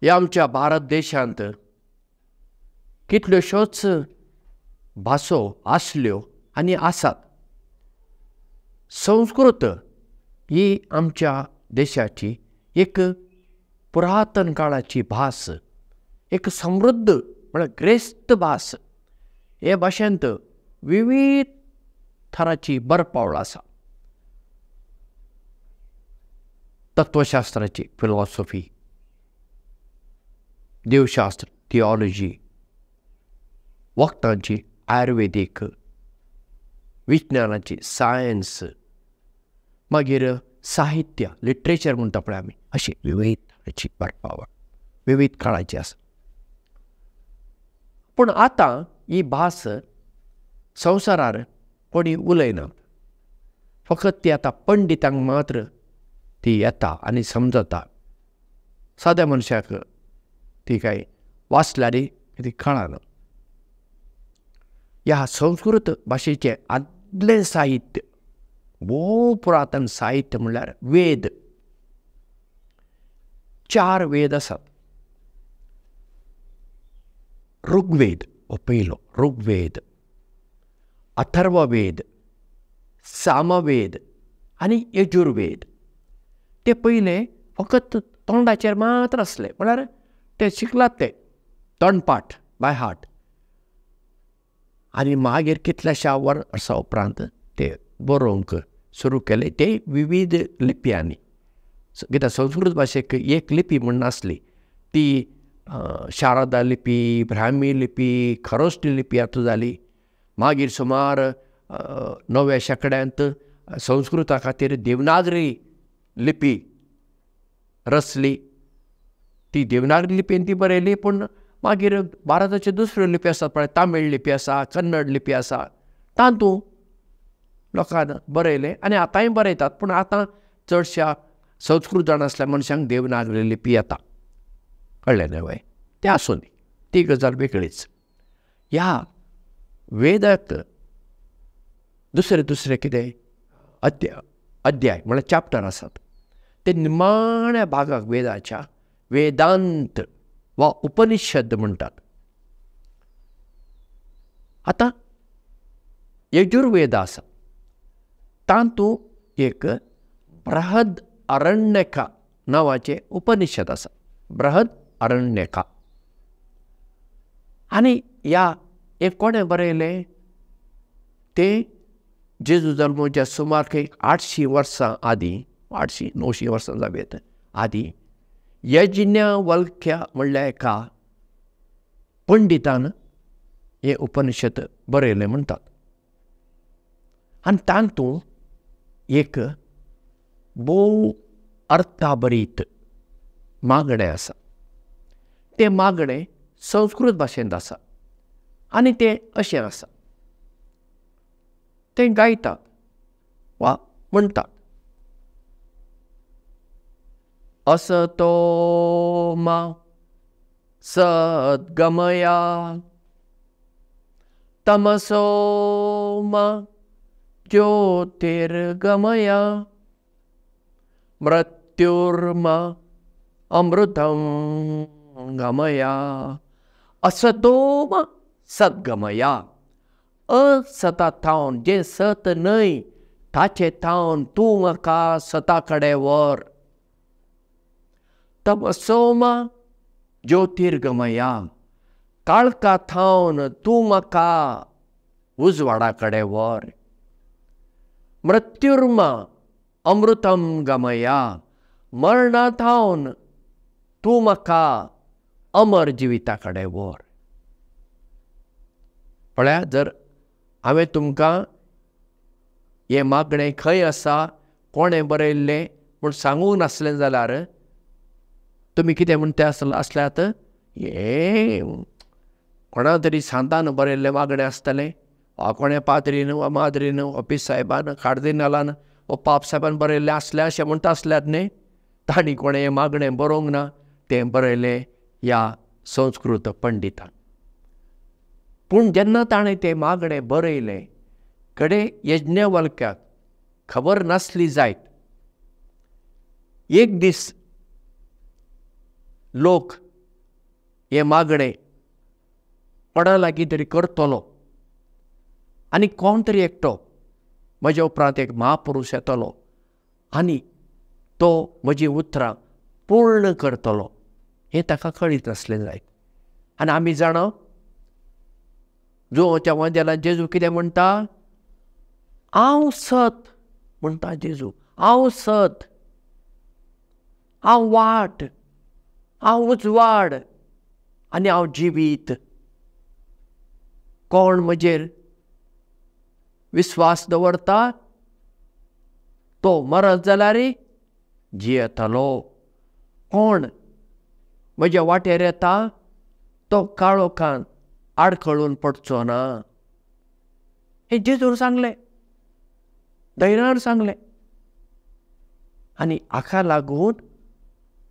ह्या आमच्या भारत देशांत कितल्योश्योच भासो आसल्यो आनी आसात. संस्कृत ही आमच्या देशाची एक पुरातन काळाची भास, एक समृद्ध म्हळ्यार ग्रेस्त भास. हे भाशेंत विविध थराची बरपावळ आसा. तत्वशास्त्राची फिलॉसॉफी, देवशास्त्र थिओलॉजी, वखदांची आयुर्वेदीक, विज्ञानाची सायन्स, मागीर साहित्य लिटरेचर म्हणटा पळय आमी, अशी विविध तराची बरपावळ विविध काळाची आसा. पूण आतां ही भास संवसारार कोणी उलयनात. फकत ती आतां पंडितांक मात्र ती येता आनी समजता. साद्या मनशाक ती काय वाचल्यारी ती कळना. ह्या संस्कृत भाशेचें आदलें साहित्य, भोव पुरातन साहित्य म्हणल्यार वेद. 4 वेद आसात. ऋग्वेद हो पयलो, ऋग्वेद, अथर्ववेद, सामवेद आनी यजुर्वेद. ते पयले फकत तोंडाचेर मात्र आसले, म्हळ्यार ते शिकलात ते तोंडपाठ बाय हार्ट. आनी मागीर कितल्याश्या वर्सां उपरांत ते बरोवंक सुरू केले, ते विविध लिपयांनी. कित्याक संस्कृत भाशेक एक लिपी म्हूण नासली. ती शारदा लिपी, ब्राह्मी लिपी, खरोष्टी लिपी आतां जाली. मागीर सुमार 9व्या शेंकड्यांत संस्कृता खातीर देवनागरी लिपी रचली. ती देवनागरी लिपीन ती बरयली. पूण मागीर भारताच्यो दुसऱ्यो लिपी आसात पळय, तामीळ लिपी आसा, कन्नड लिपी आसा, तातूंत लोकांन बरयले आनी आतांय बरयतात. पूण आतां चडश्या संस्कृत जाणासल्या मनशांक देवनागरी लिपी येता. कळ्ळें न्हय वय? तें आसूं दी, ती गजाल वेगळीच. ह्या वेदाक दुसरे दुसरे कितें अध्याय म्हळ्यार चॅप्टर आसात. ते निमाण्या भागाक वेदाच्या वेदांत वा उपनिशद म्हणटात. आतां यजुर्वेद आसा, तातूंत एक बृहद अरण्यका नांवाचें उपनिशद आसा. बृहद अरण्यका. आनी ह्या एक कोणें बरयलें तें जेजू जल्माच्या सुमार 800 वर्सां आदीं, 800-900 वर्सां जावेत आदीं, यज्ञवल्क्य म्हणल्या एका पंडितान हें उपनिशद बरयलें म्हणटात. आनी तातूंत एक भोव अर्थाभरीत मागणें आसा. तें मागणें संस्कृत भाशेंत आसा आनी तें अशें आसा. तें गायतात वा म्हणटात. असतो मा सद्गमया तमसो मा ज्योतिर्गमया मृत्युर्मा अमृतं गमया. असतो मा सद्गमया. असता थावन जें सत न्हय ताचे थावन तूं म्हाका सता कडेन व्हर. तमसो मा ज्योतिर्गमया. काळका थावन तूं म्हाका उजवाडा कडेन व्हर. मृत्युर्मा अमृतं गमया. मरणा थावन तूं म्हाका अमर जिविता कडेन व्हर. पळया, जर हांवें तुमकां हें मागणें खंय आसा, कोणें बरयल्लें म्हूण सांगूंक नासलें जाल्यार तुमी कितें म्हणटा आसल्यात, हें कोणा तरी सांतान बरयल्लें मागणें आसतलें, वा कोणें पाद्रीन वा माद्रीन वा पी साहेबान कार्दिनालान वा पाप साहेबान बरयल्लें आसलें अशें म्हणटा आसल्यात न्ही. तांणी कोणें हें मागणें बरोवंक ना. तें बरयलें ह्या संस्कृत पंडितान. पूण जेन्ना ताणें तें मागणें बरयलें कडेन यज्ञवल्क्याक खबर नासली जायत. एक दीस लोक हे मागणें कोणा लागीं तरी करतलो आनी कोण तरी एकटो म्हज्या उपरांत एक महापुरूश येतलो आनी तो म्हजीं उतरां पूर्ण करतलो हें ताका कळीत आसलें जाय. आनी आमी जाणा जो त्या जेजू कितें म्हणटा, हांव सत म्हणटा जेजू, हांव सत, हांव वाट, हांव उजवाड आनी हांव जिवीत. कोण म्हजेर विस्वास दवरता तो मरत जाल्यार जियेतलो. कोण म्हज्या वाटेर येता तो काळोखांत आडखळून पडचो ना. हें जेजून सांगलें, धैर्यान सांगलें. आनी हाका लागून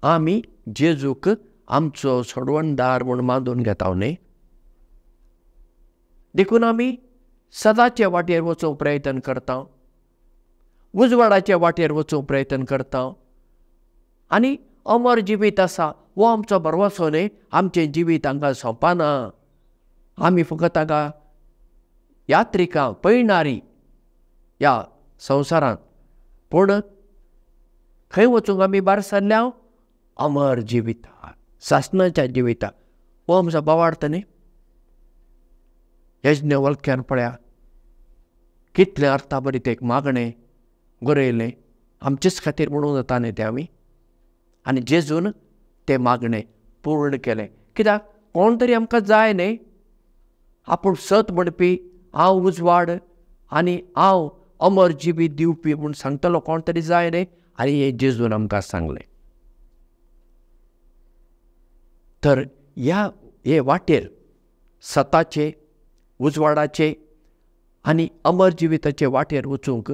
आमी जेजूक आमचो सोडवणदार म्हूण मानून घेता न्ही. देखून आमी सदांचे वाटेर वचूंक प्रयत्न करता, उजवाडाचे वाटेर वचूंक प्रयत्न करता आनी अमर जिवीत आसा हो आमचो भरवसो न्ही. आमचें जिवीत हांगा सोंपना. आमी फकत हांगा यात्रिकां, पळणारी ह्या संवसारांत. पूण खंय वचूंक आमी भायर सरल्या अमर जिविता, सासणाच्या जिविता हो आमचो भावार्थ न्ही. यज्ञ वळख्यान पळया कितलें अर्थाभरीत एक मागणें गरयलें आमचेच खातीर म्हणून जाता न्ही तें आमी. आनी जेजून तें मागणें पूर्ण केलें. कित्याक कोण तरी आमकां जाय न्ही. आपूण सत म्हणपी, हांव उजवाड आनी हांव अमर जिवीत दिवपी म्हूण सांगतलो कोण तरी जाय न्ही. आनी हें जेजून आमकां सांगलें. तर हे वाटेर सताचे, उजवाडाचे आनी अमर जिविताचे वाटेर वचूंक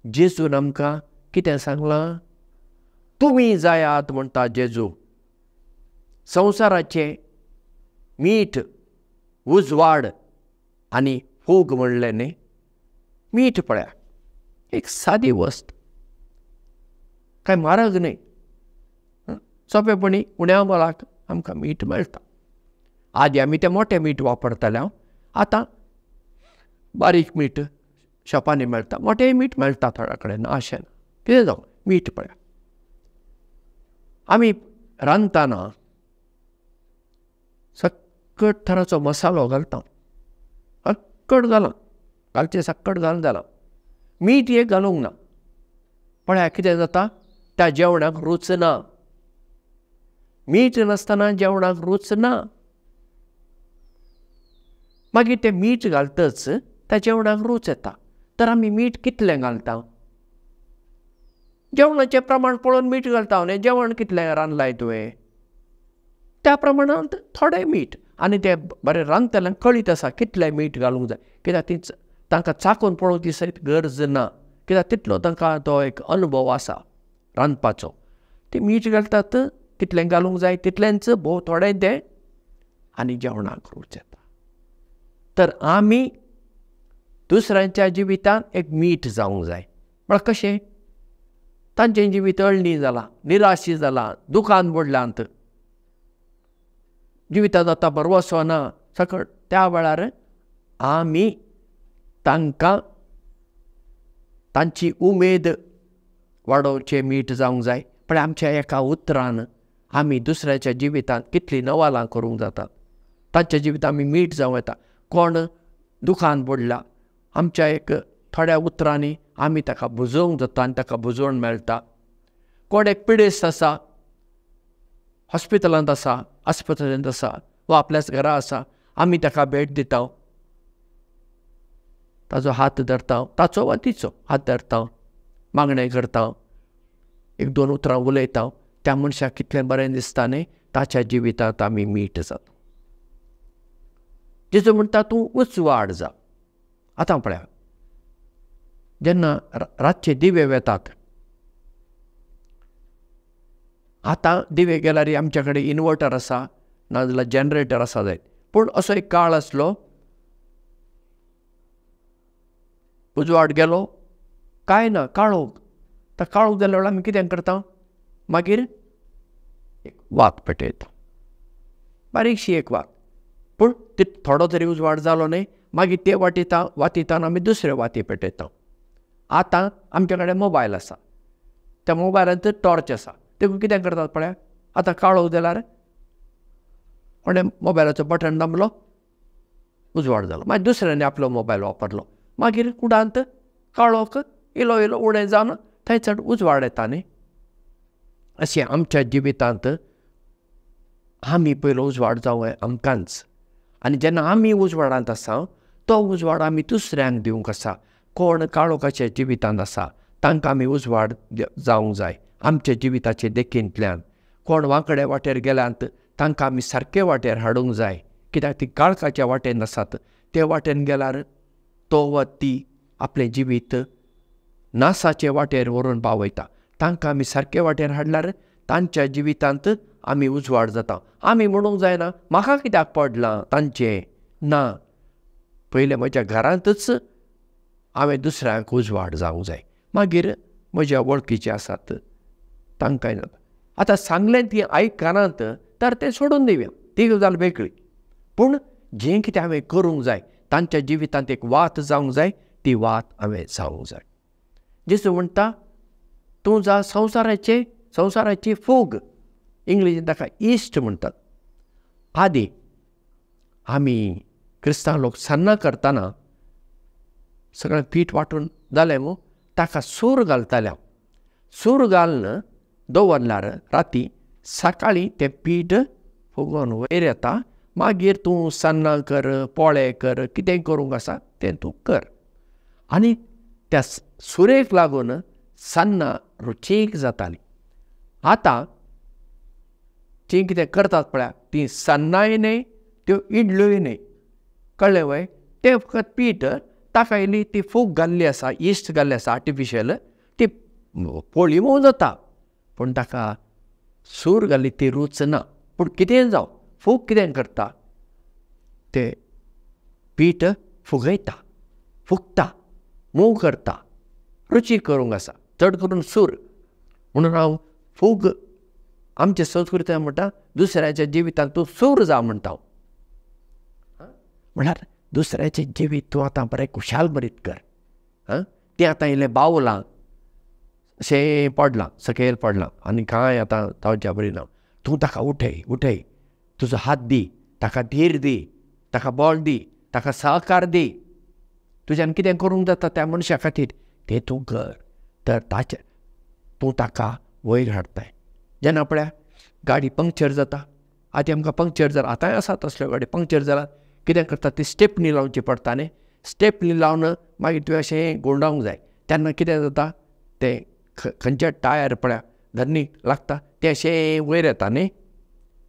जेजून आमकां कितें सांगलां? तुमी जायात म्हणटा जेजू. संवसाराचें मीठ, उजवाड आनी फोग म्हणलें न्ही. मीठ पळया, एक सादी वस्त, कांय म्हारग न्ही. सोंपेपणी उण्या मोलाक आमकां मीठ मेळटा. आदी आमी तें मोटें मीठ वापरताले. आतां बारीक मीठ शॉपांनी मेळटा, मोटेंय मीठ मेळटा थोड्या कडेन, ना अशें ना. कितें जावं मीठ पळया. आमी रांदतना सक्कट तराचो मसालो घालता, सक्कट घालून घालचें सक्कट घालून जालां. मीठ एक घालूंक ना. पळया कितें जाता, त्या जेवणाक रूच ना. मीठ नासतना जेवणाक रूच ना. मागीर तें मीठ घालतच त्या जेवणाक रूच येता. तर आमी मीठ कितलें घालता? जेवणाचें प्रमाण पळोवन मीठ घालता न्ही. जेवण कितलें रांदलाय तुवें त्या प्रमाणांत थोडें मीठ. आनी तें बरें रांदतल्यांक कळीत आसा कितलें मीठ घालूंक जाय. कित्याक ती तांकां चाखून पळोवची सयत गरज ना. कित्याक तितलो तांकां तो एक अनुभव आसा रांदपाचो. ते मीठ घालतात, कितलें घालूंक जाय तितलेंच, भोव थोडें तें, आनी जेवणाक रूच येता. तर आमी दुसऱ्यांच्या जिवितांत एक मीठ जावंक जाय. म्हळ्यार कशें? तांचें जिवीत अळणी जालां, निराशी जालां, दुखान बुडल्यांत, जिवितांत आतां भरवसो ना सकट. त्या वेळार आमी तांकां तांची उमेद वाडोवचें मीठ जावंक जाय. पण आमच्या एका उतरान आमी दुसऱ्याच्या जिवितांत कितलीं नवालां करूंक जातात. तांच्या जिवितांत आमी मीठ जावं येता. कोण दुखान बुडला, आमच्या एक थोड्या उतरांनी आमी ताका बुजोवंक जाता आनी ताका बुजोवन मेळटा. कोण एक पिडेस्त आसा, हॉस्पिटलांत आसा, आस्पत्रेंत आसा, वा आपल्याच घरा आसा, आमी ताका भेट दिता, ताजो हात धरता, ताचो वा तिचो हात धरता, मागणें करता, एक दोन उतरां उलयता. त्या मनशाक कितलें बरें दिसता न्ही. ताच्या जिवितांत आमी मीठ जाता. जेजू म्हणटा तूं उजवाड जा. आतां पळया, जेन्ना रातचे दिवे वेतात, आतां दिवे गेल्यार आमच्या कडेन इनवर्टर आसा, नाजाल्यार जनरेटर आसा जायत. पूण असो एक काळ आसलो, उजवाड गेलो कांय ना, काळोख. तो काळोख जाल्या वेळार आमी कितें करता? मागीर एक वात पेटयता. बारीकशी एक वात, पूण ते थोडो तरी उजवाड जालो न्ही, मागीर ते वातीतान आमी दुसरे वाती पेटयता. आतां आमचे कडेन मोबायल आसा, त्या मोबायलांत टॉर्च आसा, देखून कितें करतात पळय, आतां काळोख जाल्यार कोणें मोबायलाचो बटन दामलो, उजवाड जालो, मागीर दुसऱ्यानी आपलो मोबायल वापरलो, मागीर कुडांत काळोख इलो इलो उणें जावन थंयसर उजवाड येता न्ही. अशें आमच्या जिवितांत आमी पयलो उजवाड जावं आमकांच, आनी जेन्ना आमी उजवाडांत आसा तो उजवाड आमी दुसऱ्यांक दिवंक आसा. कोण काळोखाच्या जिवितांत आसा तांकां आमी उजवाड जावंक जाय आमच्या जिविताचे देखींतल्यान. कोण वांकडे वाटेर गेल्यांत तांकां आमी सारके वाटेर हाडूंक जाय, कित्याक ती काळखाच्या वाटेन आसात. ते वाटेन गेल्यार तो वा ती आपलें जिवीत नासाचे वाटेर व्हरून पावयता. तांकां आमी सारके वाटेर हाडल्यार तांच्या जिवितांत आमी उजवाड जाता. आमी म्हणूंक जायना म्हाका कित्याक पडलां तांचें, ना, पयलें म्हज्या घरांतच हांवें दुसऱ्यांक उजवाड जावंक जाय, मागीर म्हज्या वळखीचे आसात तांकांय जाता. आतां सांगलें ती आयकनात तर तें सोडून दिवया, ती गजाल वेगळी. पूण जें कितें हांवें करूंक जाय, तांच्या जिवितांत एक वात जावंक जाय, ती वात हांवें जावंक जाय. जेसू म्हणटा तूं जा संवसाराची फूग, इंग्लिशींत ताका इश्ट म्हणटात. आदी आमी क्रिस्तांव लोक सन्नां करतना सगळें पीठ वांटून जालें मू, ताका सूर घालताले. सूर घालन दवरल्यार राती सकाळीं तें पीठ फुगोवन वयर येता. मागीर तूं सन्नां कर, पोळे कर, कितें करूंक आसा तें तूं कर. आनी त्या सुरेक लागून सन्नां रुचीक जातालीं. आतां जीं कितें करतात पळय, तीं सन्नांय न्हय, त्यो इडल्योय न्हय, कळ्ळें वय. तें फकत पीठ, ताका इल्ली ती फूग घाल्ली आसा, इश्ट घाल्ली आसा आर्टिफिशियल, ती पोळी मोव जाता, पूण ताका सूर घाल्ली ती रूच ना. पूण कितें जावं, फूग कितें करता, तें पीठ फुगयता, फुगता, मोव करता, रुचीक करूंक आसा, चड करून सूर. म्हणून हांव फूग आमचे संस्कृतायेन म्हणटा दुसऱ्याच्या जिवितांत तूं सूर जा म्हणटा. म्हळ्यार दुसऱ्याचें जिवीत तूं आतां बरें खुशाल बरीत कर. तें आतां इल्लें बावलां अशें पडलां, सकयल पडलां आनी कांय आतां जावच्या बरी ना. तूं ताका उठय, तुजो हात दी, ताका धीर दी, ताका बळ दी, ताका सहकार दी. तुज्यान कितें करूंक जाता त्या मनशा खातीर तें तूं कर. तर ताचे तूं ताका वयर हाडटाय. जेन्ना पळय गाडी पंक्चर जाता, आतां आमकां पंक्चर जाला, आतांय आसा तसल्यो गाडी पंक्चर जाल्यार कितें करता, ती स्टेपनी लावची पडटा न्ही. स्टेपनी लावन मागीर तुवें अशें गुंडावंक जाय. तेन्ना कितें जाता, तें खंयचे टायर पळय धरणीक लागता तें अशें वयर येता न्ही,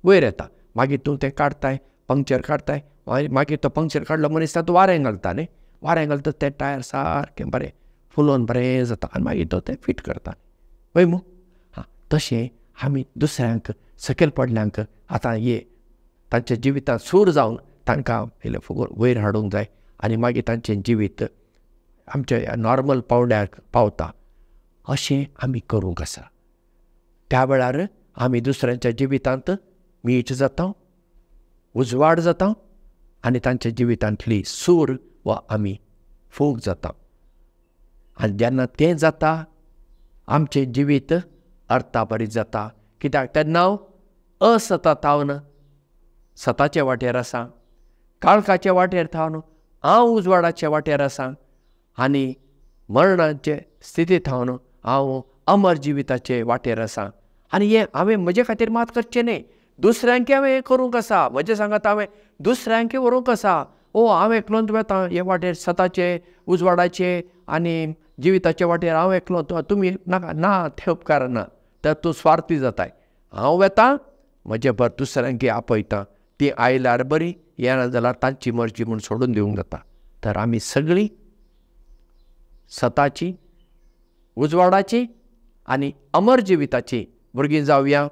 वयर येता. मागीर तूं तें काडटाय, पंक्चर काडटाय, मागीर तो पंक्चर काडलो मनीस तातूंत वारें घालता न्ही. वारें घालता तें टायर सारकें बरें फुलोवन बरें जाता आनी मागीर तो तें फीट करता, वय मू. तशें आमी दुसऱ्यांक सकयल पडल्यांक आतां तांच्या जिवितांत सूर जावन तांकां इल्लें फुगोवन वयर हाडूंक जाय आनी मागीर तांचें जिवीत आमच्या नॉर्मल पावंड्याक पावता. अशें आमी करूंक आसा. त्या वेळार आमी दुसऱ्यांच्या जिवितांत मीठ जाता, उजवाड जाता आनी तांच्या जिवितांतली सूर वा आमी फूग जाता. आनी जेन्ना तें जाता आमचें जिवीत अर्थाभरीत जाता. कित्याक तेन्ना हांव असततावन सताचे वाटेर आसा, काळखाचे वाटेर थावन हांव उजवाडाचे वाटेर आसा आनी मरणाचे स्थितींत थावन हांव अमर जिविताचे वाटेर आसा. आनी हें हांवें म्हजे खातीर मात करचें न्ही, दुसऱ्यांक हांवें हें करूंक आसा. म्हजें सांगात हांवें दुसऱ्यांक व्हरूंक आसा. हांव एकलोच वेता हे वाटेर सताचे, उजवाडाचे आनी जिविताचे वाटेर हांव एकलो, तुमी नाका, ना, ते उपकार ना. तर तूं स्वार्थी जाताय. हांव वेतां, म्हजे भर दुसऱ्यांक आपयतां. ती आयल्यार बरी, येना जाल्यार तांची मर्जी म्हूण सोडून दिवंक जाता. तर आमी सगळीं सताची, उजवाडाची आनी अमर जिविताची भुरगीं जावया.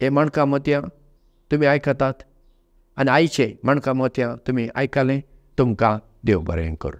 हे मणकां मोतयां तुमी आयकतात आनी आयचे मणकां मोतयां तुमी आयकलें. तुमकां देव बरें करूं.